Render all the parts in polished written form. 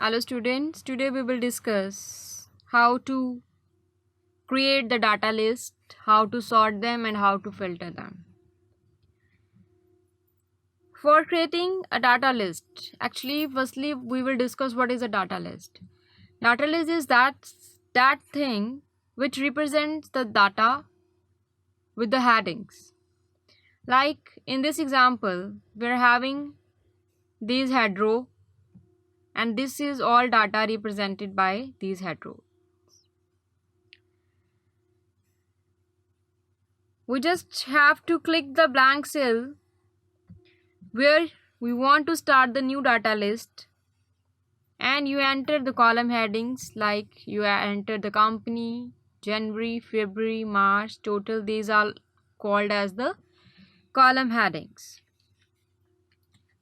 Hello students, today we will discuss how to create the data list, how to sort them and how to filter them. For creating a data list, firstly we will discuss what is a data list. Data list is that thing which represents the data with the headings. Like in this example, we are having these head row and this is all data represented by these head row. We just have to click the blank cell where we want to start the new data list, and you enter the column headings like you enter the company, January, February, March, total. These are called as the column headings.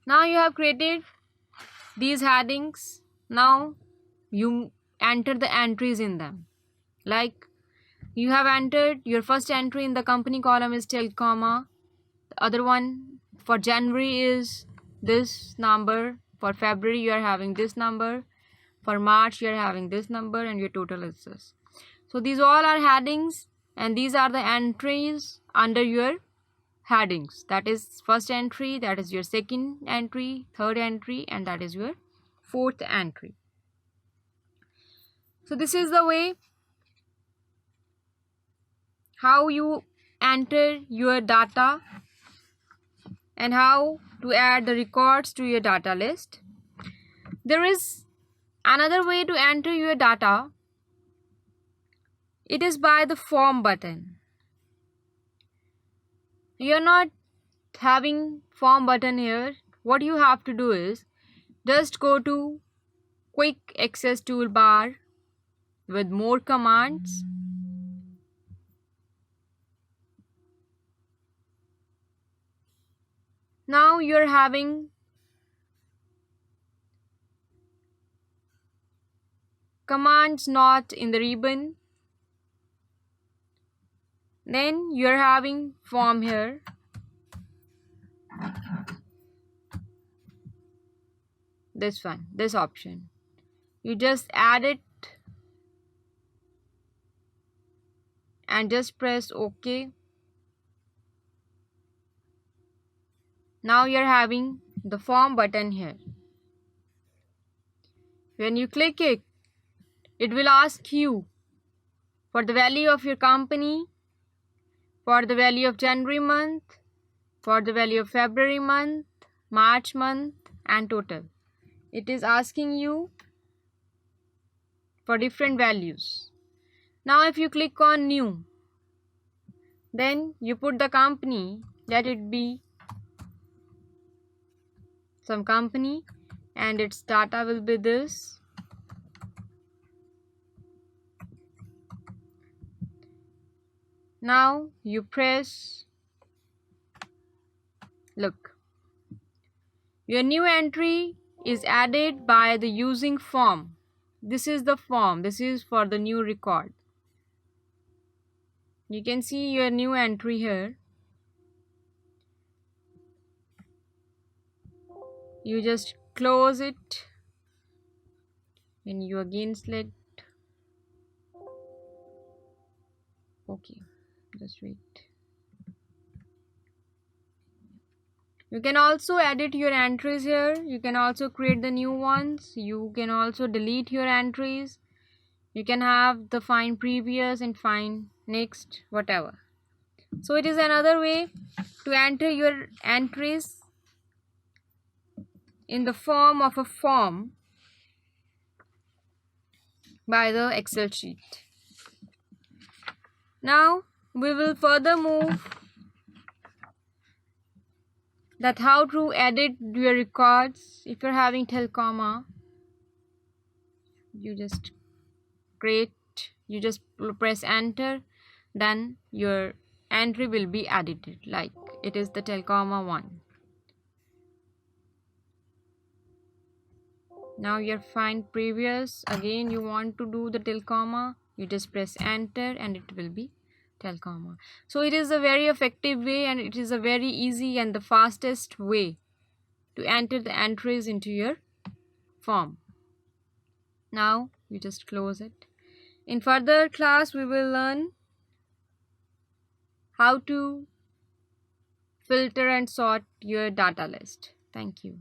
Now you have created these headings. Now you enter the entries in them. Like you have entered your first entry in the company column is till comma. The other one for January is this number. For February you are having this number. For March you are having this number, and your total is this. So these all are headings, and these are the entries under your headings. That is first entry, that is your second entry, third entry, and that is your fourth entry. So this is the way how you enter your data and how to add the records to your data list. There is another way to enter your data. It is by the form button. You are not having form button here. What you have to do is just go to quick access toolbar with more commands. Now you are having commands not in the ribbon. Then you are having form here. This one, this option. You just add it and just press OK. Now you are having the form button here. When you click it, it will ask you for the value of your company, for the value of January month, for the value of February month, March month, and total. It is asking you for different values. Now if you click on new, then you put the company, let it be some company, and its data will be this. Now you press, look, your new entry is added by the using form. This is the form. This is for the new record. You can see your new entry here. You just close it and you again select. Okay, just wait. You can also edit your entries here. You can also create the new ones. You can also delete your entries. You can have the find previous and find next, whatever. So it is another way to enter your entries in the form of a form by the Excel sheet. Now we will further move that how to edit your records. If you're having till comma, you just press enter, then your entry will be edited like it is the till comma 1. Now you're find previous, again you want to do the till comma, you just press enter and it will be till comma. So it is a very effective way, and it is a very easy and the fastest way to enter the entries into your form. Now you just close it. In further class, we will learn how to filter and sort your data list. Thank you.